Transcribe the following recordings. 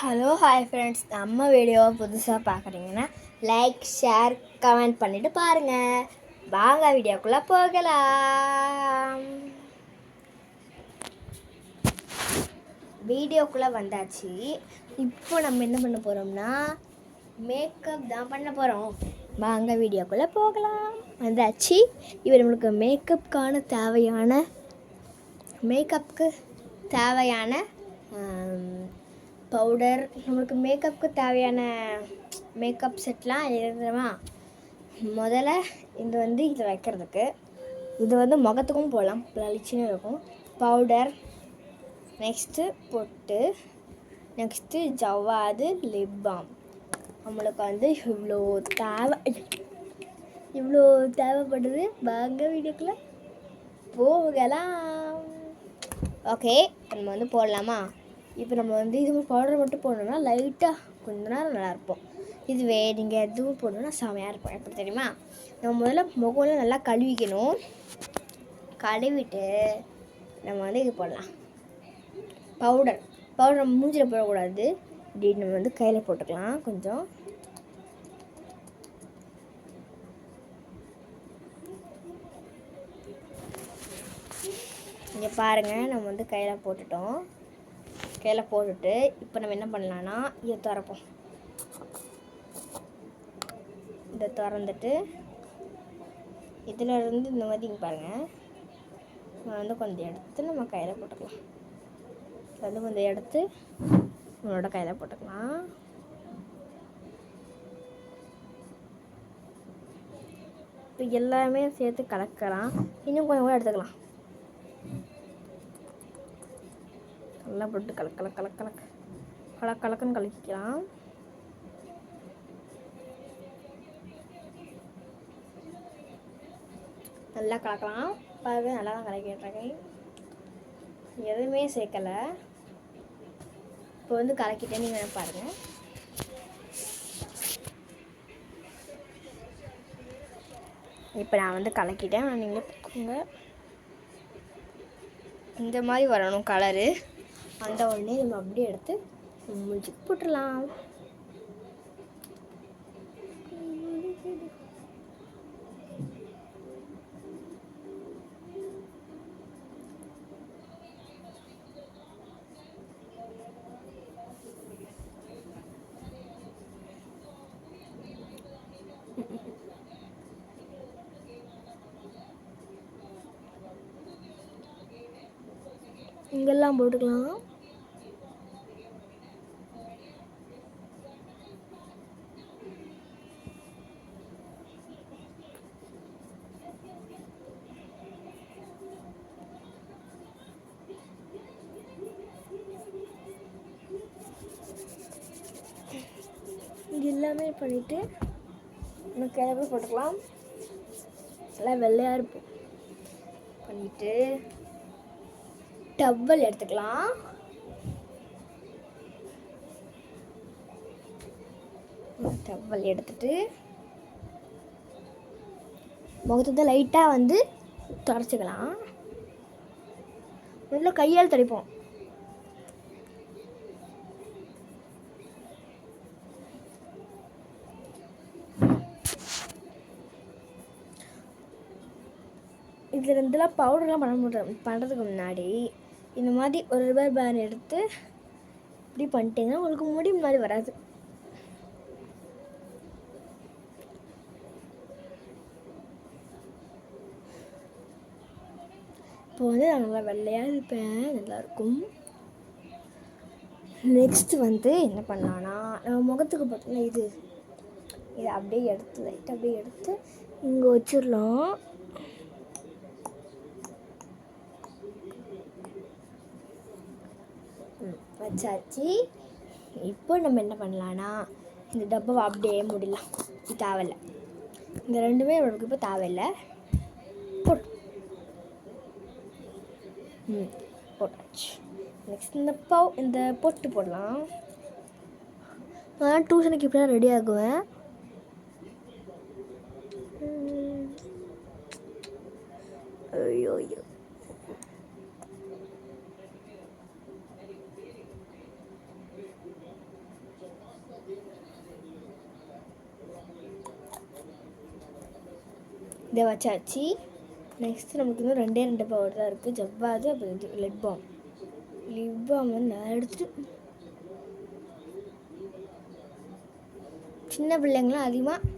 Hello hi friends, நம்ம வீடியோவை புதுசாக பார்க்குறீங்கன்னா லைக் ஷேர் கமெண்ட் பண்ணிவிட்டு பாருங்கள். வாங்க வீடியோக்குள்ளே போகலாம். வீடியோக்குள்ளே வந்தாச்சு. இப்போ நம்ம என்ன பண்ண போகிறோம்னா மேக்கப் தான் பண்ண போகிறோம். வாங்க வீடியோக்குள்ளே போகலாம். வந்தாச்சு. இப்போ நம்மளுக்கு மேக்கப்புக்கு தேவையான பவுடர், நம்மளுக்கு மேக்கப்புக்கு தேவையான மேக்கப் செட்லாம் எழுதுமா. முதல்ல இது வைக்கிறதுக்கு இது முகத்துக்கும் போடலாம், பளிச்சுன்னு இருக்கும். பவுடர், நெக்ஸ்ட்டு பொட்டு, நெக்ஸ்ட்டு ஜவ்வாது, லிப் பாம். நம்மளுக்கு இவ்வளோ தேவைப்படுது. வாங்க வீடியோக்குள்ளே போகலாம். ஓகே, நம்ம போடலாமா? இப்போ நம்ம இது பவுடர் மட்டும் போடணும்னா லைட்டாக கொஞ்ச நேரம் நல்லாயிருப்போம். இதுவே நீங்கள் எதுவும் போடணுன்னா செமையாக இருக்கும். எப்படி தெரியுமா? நம்ம முதல்ல முகம்லாம் நல்லா கழுவிக்கணும். கழுவிட்டு நம்ம இது போடலாம். பவுடர் நம்ம மூஞ்சில் போடக்கூடாது. இப்படி நம்ம கையில் போட்டுக்கலாம். கொஞ்சம் இங்கே பாருங்கள், நம்ம கையில் போட்டுட்டோம். கையில் போட்டுட்டு இப்போ நம்ம என்ன பண்ணலான்னா இதை திறப்போம். இதை திறந்துட்டு இதில் இருந்து இந்த மாதிரி இங்கே பாருங்கள், கொஞ்சம் எடுத்து நம்ம கையில் போட்டுக்கலாம். கொஞ்சம் எடுத்து நம்மளோட கையில் போட்டுக்கலாம். இப்போ எல்லாமே சேர்த்து கலக்கலாம். இன்னும் கொஞ்சம் கூட எடுத்துக்கலாம். நல்லா போட்டு கலக்குன்னு கலக்கிக்கலாம். நல்லா கலக்கலாம். பாருங்க, நல்லா தான் கலக்கிட்டுருக்கேன். எதுவுமே சேர்க்கலை. இப்போ கலக்கிட்டே நீங்கள் பாருங்கள். இப்போ நான் கலக்கிட்டேன். நீங்களே பார்த்துக்கோங்க. இந்த மாதிரி வரணும் கலரு. அந்த உடனே நம்ம அப்படியே எடுத்து மூஞ்சிக்கு போட்டுடலாம். இங்கெல்லாம் போட்டுக்கலாம். இது எல்லாமே பண்ணிவிட்டு நம்ம கிளம்பி போட்டுக்கலாம். எல்லாம் வெள்ளையாக இருப்போம். பண்ணிவிட்டு டவல் எடுத்துக்கலாம். டவல் எடுத்துட்டு முகத்தை லைட்டாக தொடச்சிக்கலாம். முதல்ல கையால் துடைப்போம். இதில் இருந்தெல்லாம் பவுடர்லாம் பண்ணுறதுக்கு முன்னாடி இந்த மாதிரி ஒரு ரப்பர் பேண்ட் எடுத்து இப்படி பண்ணிட்டீங்கன்னா உங்களுக்கு முடி மாதிரி வராது. இப்போ நான் நல்லா வெள்ளையாக இருப்பேன், நல்லாயிருக்கும். நெக்ஸ்ட்டு என்ன பண்ணலான்னா நம்ம முகத்துக்கு பார்த்தீங்கன்னா இதை அப்படியே எடுத்து லைட்டாக அப்படியே எடுத்து இங்கே வச்சிடலாம். வச்சாச்சு. இப்போ நம்ம என்ன பண்ணலான்னா இந்த டப்பாவை அப்படியே மூடிடலாம். இது தேவையில்லை. இந்த ரெண்டுமே நம்மளுக்கு இப்போ தேவையில்லை. போட்டாச்சு. நெக்ஸ்ட் இந்த பொட்டு போடலாம். நான் டியூஷனுக்கு இப்படி தான் ரெடி ஆகுவேன். ஐயோ இதை வச்சாச்சு. நெக்ஸ்ட்டு நமக்கு இன்னும் 2 பவுடர் தான் இருக்குது. ஜவ்வாது அப்புறம் இது லிப் பாம் வந்து நான் எடுத்துட்டு சின்ன பிள்ளைங்களாம் அதிகமாக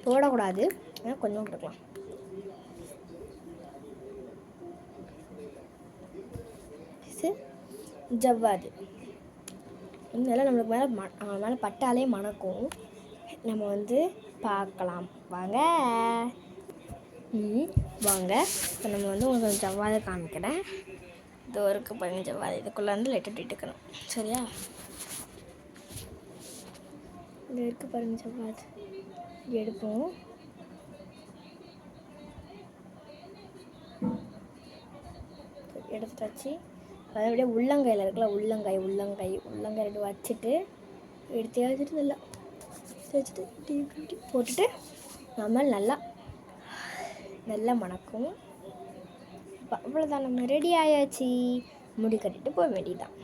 போடக்கூடாது, ஆனால் கொஞ்சம் கொடுக்கலாம். ஜவ்வாது இதெல்லாம் நம்மளுக்கு மேலே பட்டாலே மணக்கும். நம்ம வந்து பார்க்கலாம் வாங்க. வாங்க இப்போ நம்ம வந்து உங்களுக்கு ஜவ்வாது காமிக்கிறேன். இது வரைக்கும் பாருங்கள் ஜவ்வாது. இதுக்குள்ளே வந்து லைட்டாக இட்டுக்கணும், சரியா? இது வரைக்கும் பாருங்கள் ஜவ்வாது எடுப்போம். எடுத்தாச்சு. அதோடைய உள்ளங்கையில் இருக்குல்ல, உள்ளங்கை ரெண்டு வச்சுட்டு எடுத்து வச்சுட்டு நல்லா வச்சுட்டு போட்டுட்டு நம்ம நல்லா மணக்கும். அவ்வளோதான், நம்ம ரெடி ஆயாச்சு. முடி கட்டிட்டு போக வேண்டியதான்.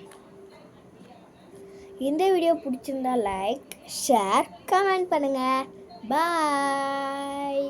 இந்த வீடியோ பிடிச்சிருந்தா லைக், ஷேர், கமெண்ட் பண்ணுங்கள். பாய்.